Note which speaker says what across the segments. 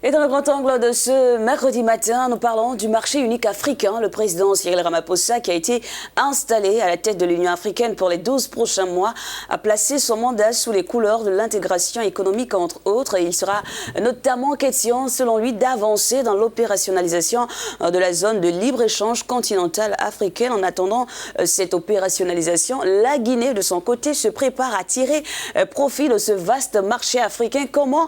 Speaker 1: Et dans le grand angle de ce mercredi matin, nous parlons du marché unique africain. Le président Cyril Ramaphosa, qui a été installé à la tête de l'Union africaine pour les 12 prochains mois, a placé son mandat sous les couleurs de l'intégration économique, entre autres. Et il sera notamment question, selon lui, d'avancer dans l'opérationnalisation de la zone de libre-échange continentale africaine. En attendant cette opérationnalisation, la Guinée, de son côté, se prépare à tirer profit de ce vaste marché africain. Comment,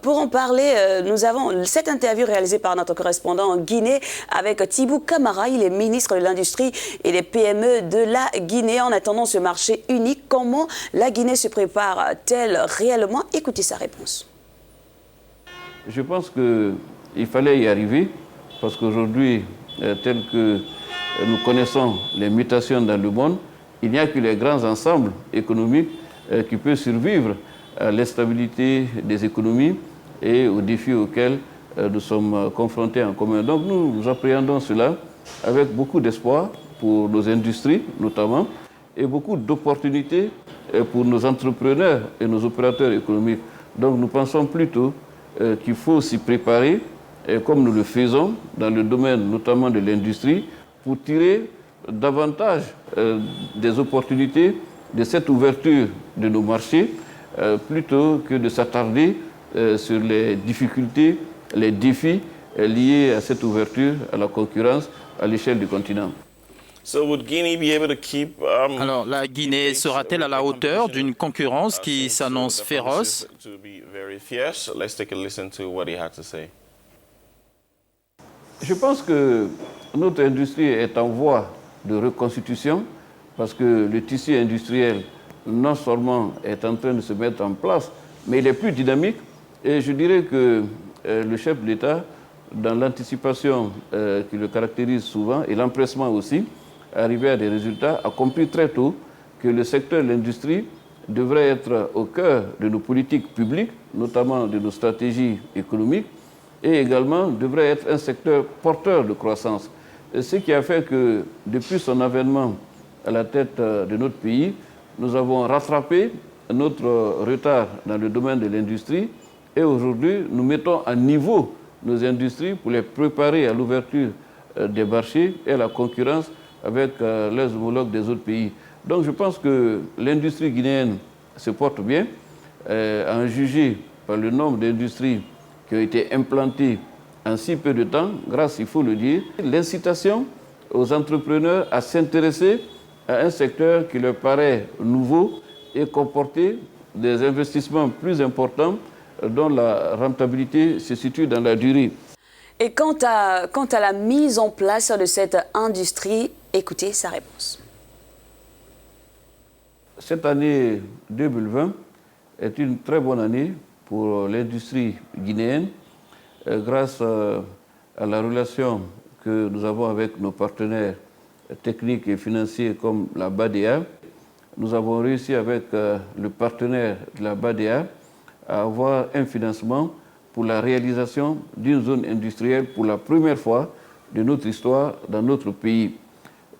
Speaker 1: pour en parler, nous avons cette interview réalisée par notre correspondant en Guinée avec Thibou Camara. Il est ministre de l'Industrie et des PME de la Guinée. En attendant ce marché unique, comment la Guinée se prépare-t-elle réellement? Écoutez sa réponse.
Speaker 2: Je pense qu'il fallait y arriver parce qu'aujourd'hui, tel que nous connaissons les mutations dans le monde, il n'y a que les grands ensembles économiques qui peuvent survivre à l'instabilité des économies et aux défis auxquels nous sommes confrontés en commun. Donc nous appréhendons cela avec beaucoup d'espoir pour nos industries notamment et beaucoup d'opportunités pour nos entrepreneurs et nos opérateurs économiques. Donc nous pensons plutôt qu'il faut s'y préparer comme nous le faisons dans le domaine notamment de l'industrie pour tirer davantage des opportunités de cette ouverture de nos marchés plutôt que de s'attarder sur les difficultés, les défis liés à cette ouverture, à la concurrence à l'échelle du continent.
Speaker 3: Alors, la Guinée sera-t-elle à la hauteur d'une concurrence qui s'annonce féroce?
Speaker 2: Je pense que notre industrie est en voie de reconstitution parce que le tissu industriel non seulement est en train de se mettre en place, mais il est plus dynamique. Et je dirais que le chef de l'État, dans l'anticipation qui le caractérise souvent, et l'empressement aussi, arrivé à des résultats, a compris très tôt que le secteur de l'industrie devrait être au cœur de nos politiques publiques, notamment de nos stratégies économiques, et également devrait être un secteur porteur de croissance. Ce qui a fait que, depuis son avènement à la tête de notre pays, nous avons rattrapé notre retard dans le domaine de l'industrie. Et aujourd'hui, nous mettons à niveau nos industries pour les préparer à l'ouverture des marchés et à la concurrence avec les homologues des autres pays. Donc je pense que l'industrie guinéenne se porte bien, à en juger par le nombre d'industries qui ont été implantées en si peu de temps, grâce, il faut le dire, l'incitation aux entrepreneurs à s'intéresser à un secteur qui leur paraît nouveau et comporter des investissements plus importants dont la rentabilité se situe dans la durée.
Speaker 1: Et quant à la mise en place de cette industrie, écoutez sa réponse.
Speaker 2: Cette année 2020 est une très bonne année pour l'industrie guinéenne grâce à la relation que nous avons avec nos partenaires techniques et financiers comme la BADEA. Nous avons réussi avec le partenaire de la BADEA à avoir un financement pour la réalisation d'une zone industrielle pour la première fois de notre histoire dans notre pays.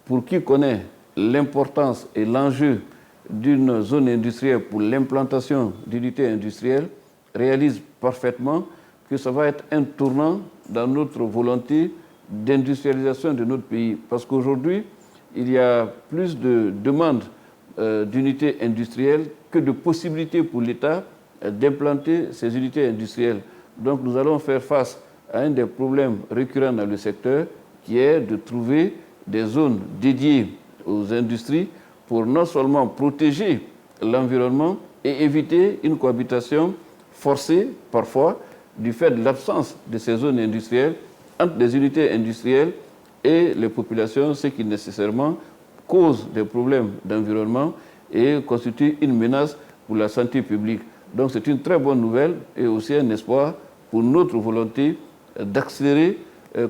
Speaker 2: Pour qui connaît l'importance et l'enjeu d'une zone industrielle pour l'implantation d'unités industrielles, réalise parfaitement que ça va être un tournant dans notre volonté d'industrialisation de notre pays. Parce qu'aujourd'hui, il y a plus de demandes d'unités industrielles que de possibilités pour l'État d'implanter ces unités industrielles. Donc nous allons faire face à un des problèmes récurrents dans le secteur qui est de trouver des zones dédiées aux industries pour non seulement protéger l'environnement et éviter une cohabitation forcée parfois du fait de l'absence de ces zones industrielles entre les unités industrielles et les populations, ce qui nécessairement cause des problèmes d'environnement et constitue une menace pour la santé publique. Donc c'est une très bonne nouvelle et aussi un espoir pour notre volonté d'accélérer,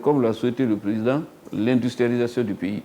Speaker 2: comme l'a souhaité le président, l'industrialisation du pays.